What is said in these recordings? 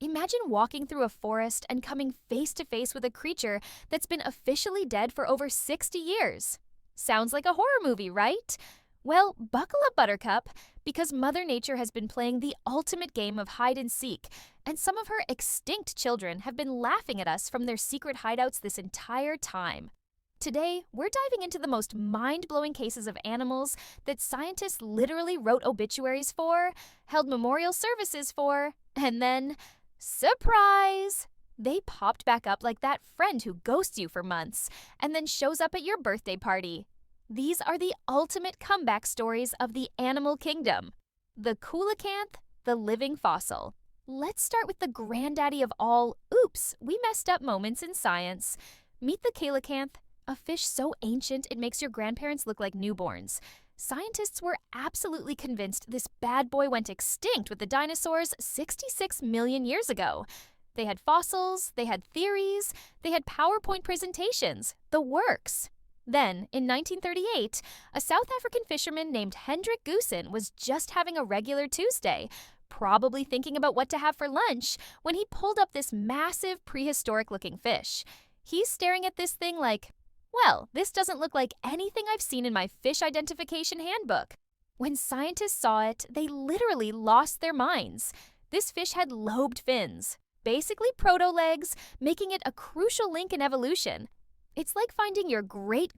Imagine walking through a forest and coming face to face with a creature that's been officially dead for over 60 years. Sounds like a horror movie, right? Well, buckle up, Buttercup, because Mother Nature has been playing the ultimate game of hide and seek, and some of her extinct children have been laughing at us from their secret hideouts this entire time. Today, we're diving into the most mind-blowing cases of animals that scientists literally wrote obituaries for, held memorial services for, and then, surprise! They popped back up like that friend who ghosts you for months and then shows up at your birthday party. These are the ultimate comeback stories of the animal kingdom. The Coelacanth, the living fossil. Let's start with the granddaddy of all oops, we messed up moments in science. Meet the Coelacanth, a fish so ancient it makes your grandparents look like newborns. Scientists were absolutely convinced this bad boy went extinct with the dinosaurs 66 million years ago. They had fossils, they had theories, they had PowerPoint presentations, the works. Then, in 1938, a South African fisherman named Hendrik Goosen was just having a regular Tuesday, probably thinking about what to have for lunch, when he pulled up this massive prehistoric-looking fish. He's staring at this thing like, well, this doesn't look like anything I've seen in my fish identification handbook. When scientists saw it, they literally lost their minds. This fish had lobed fins, basically proto-legs, making it a crucial link in evolution. It's like finding your great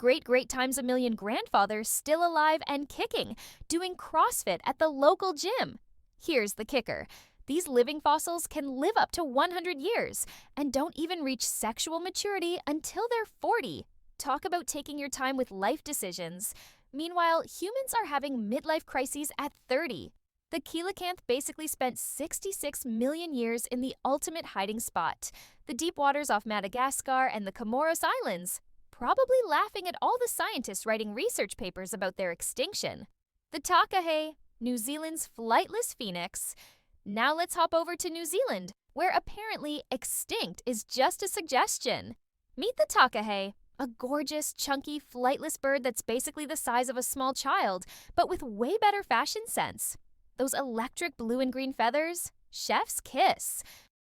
times a million grandfather still alive and kicking, doing CrossFit at the local gym. Here's the kicker. These living fossils can live up to 100 years and don't even reach sexual maturity until they're 40. Talk about taking your time with life decisions. Meanwhile, humans are having midlife crises at 30. The Coelacanth basically spent 66 million years in the ultimate hiding spot, the deep waters off Madagascar and the Comoros Islands, probably laughing at all the scientists writing research papers about their extinction. The Takahe, New Zealand's flightless phoenix. Now let's hop over to New Zealand, where apparently extinct is just a suggestion. Meet the Takahe, a gorgeous, chunky, flightless bird that's basically the size of a small child, but with way better fashion sense. Those electric blue and green feathers? Chef's kiss.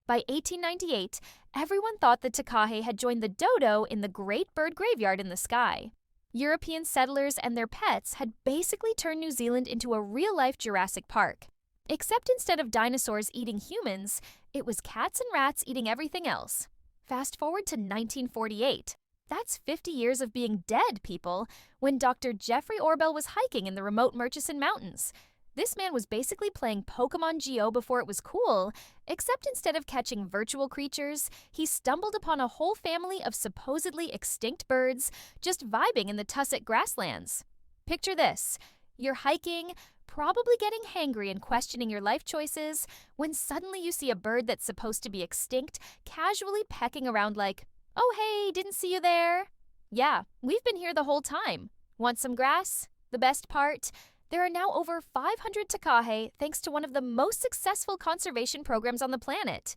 By 1898, everyone thought the takahe had joined the dodo in the great bird graveyard in the sky. European settlers and their pets had basically turned New Zealand into a real-life Jurassic Park. Except instead of dinosaurs eating humans, it was cats and rats eating everything else. Fast forward to 1948. That's 50 years of being dead, people, when Dr. Jeffrey Orbell was hiking in the remote Murchison Mountains. This man was basically playing Pokemon Go before it was cool, except instead of catching virtual creatures, he stumbled upon a whole family of supposedly extinct birds just vibing in the tussock grasslands. Picture this. You're hiking, probably getting hangry and questioning your life choices, when suddenly you see a bird that's supposed to be extinct casually pecking around like, oh hey, didn't see you there. Yeah, we've been here the whole time. Want some grass? The best part? There are now over 500 takahe thanks to one of the most successful conservation programs on the planet.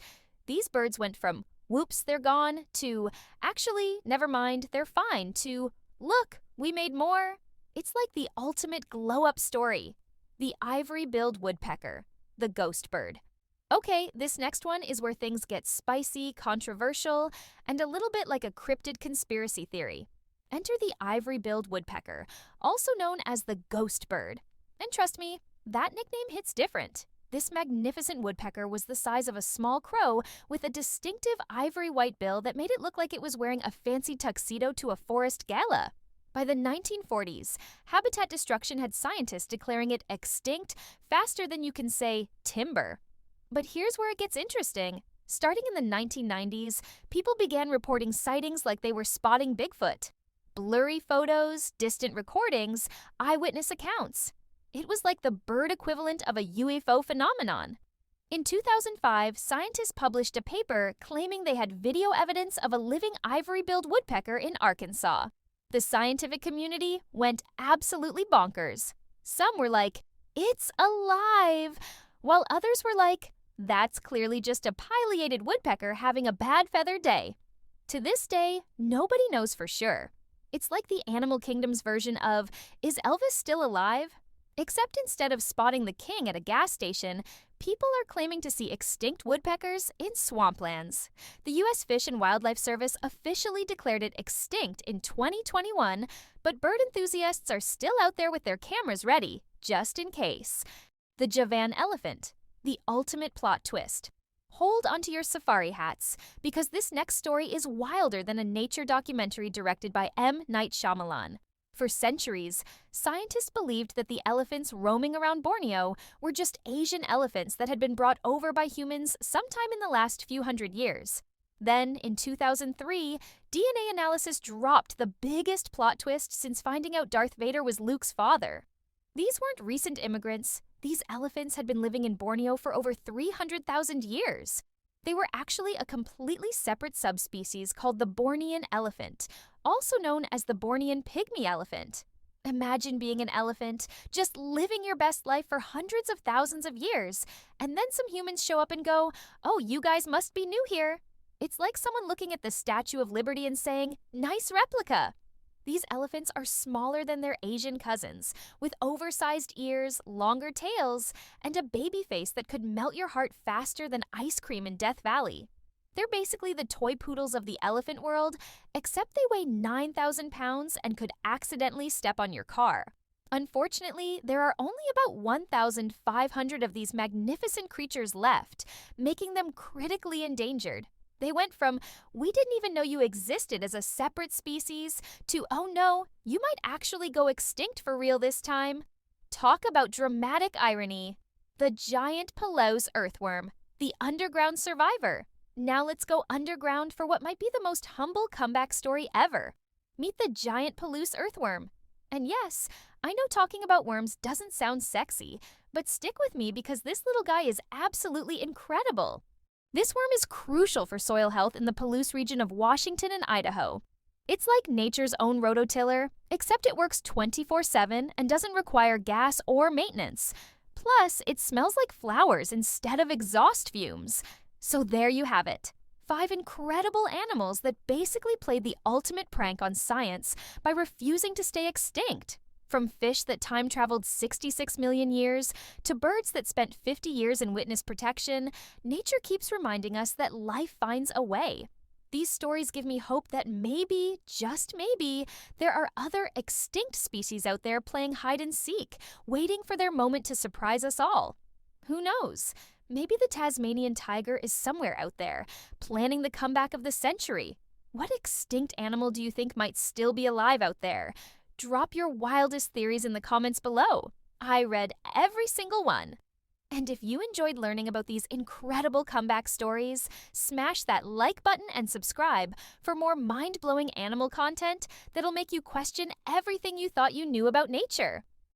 These birds went from, whoops, they're gone, to, actually, never mind, they're fine, to, look, we made more. It's like the ultimate glow-up story. The Ivory-Billed Woodpecker, the ghost bird. Okay, this next one is where things get spicy, controversial, and a little bit like a cryptid conspiracy theory. Enter the Ivory-Billed Woodpecker, also known as the ghost bird. And trust me, that nickname hits different. This magnificent woodpecker was the size of a small crow with a distinctive ivory-white bill that made it look like it was wearing a fancy tuxedo to a forest gala. By the 1940s, habitat destruction had scientists declaring it extinct faster than you can say timber. But here's where it gets interesting. Starting in the 1990s, people began reporting sightings like they were spotting Bigfoot. Blurry photos, distant recordings, eyewitness accounts. It was like the bird equivalent of a UFO phenomenon. In 2005, scientists published a paper claiming they had video evidence of a living ivory-billed woodpecker in Arkansas. The scientific community went absolutely bonkers. Some were like, it's alive, while others were like, that's clearly just a pileated woodpecker having a bad feather day. To this day, nobody knows for sure. It's like the animal kingdom's version of, is Elvis still alive? Except instead of spotting the king at a gas station, people are claiming to see extinct woodpeckers in swamplands. The U.S. Fish and Wildlife Service officially declared it extinct in 2021, but bird enthusiasts are still out there with their cameras ready, just in case. The Javan elephant, the ultimate plot twist. Hold onto your safari hats, because this next story is wilder than a nature documentary directed by M. Night Shyamalan. For centuries, scientists believed that the elephants roaming around Borneo were just Asian elephants that had been brought over by humans sometime in the last few hundred years. Then, in 2003, DNA analysis dropped the biggest plot twist since finding out Darth Vader was Luke's father. These weren't recent immigrants. These elephants had been living in Borneo for over 300,000 years. They were actually a completely separate subspecies called the Bornean elephant, also known as the Bornean pygmy elephant. Imagine being an elephant, just living your best life for hundreds of thousands of years, and then some humans show up and go, "Oh, you guys must be new here." It's like someone looking at the Statue of Liberty and saying, "Nice replica." These elephants are smaller than their Asian cousins, with oversized ears, longer tails, and a baby face that could melt your heart faster than ice cream in Death Valley. They're basically the toy poodles of the elephant world, except they weigh 9,000 pounds and could accidentally step on your car. Unfortunately, there are only about 1,500 of these magnificent creatures left, making them critically endangered. They went from, "We didn't even know you existed as a separate species," to, "Oh no, you might actually go extinct for real this time." Talk about dramatic irony. The giant Pelau's earthworm, the underground survivor. Now let's go underground for what might be the most humble comeback story ever. Meet the giant Pelau's earthworm. And yes, I know talking about worms doesn't sound sexy, but stick with me because this little guy is absolutely incredible. This worm is crucial for soil health in the Palouse region of Washington and Idaho. It's like nature's own rototiller, except it works 24/7 and doesn't require gas or maintenance. Plus, it smells like flowers instead of exhaust fumes. So there you have it. 5 incredible animals that basically played the ultimate prank on science by refusing to stay extinct. From fish that time-traveled 66 million years to birds that spent 50 years in witness protection, nature keeps reminding us that life finds a way. These stories give me hope that maybe, just maybe, there are other extinct species out there playing hide and seek, waiting for their moment to surprise us all. Who knows? Maybe the Tasmanian tiger is somewhere out there, planning the comeback of the century. What extinct animal do you think might still be alive out there? Drop your wildest theories in the comments below. I read every single one. And if you enjoyed learning about these incredible comeback stories, smash that like button and subscribe for more mind-blowing animal content that'll make you question everything you thought you knew about nature.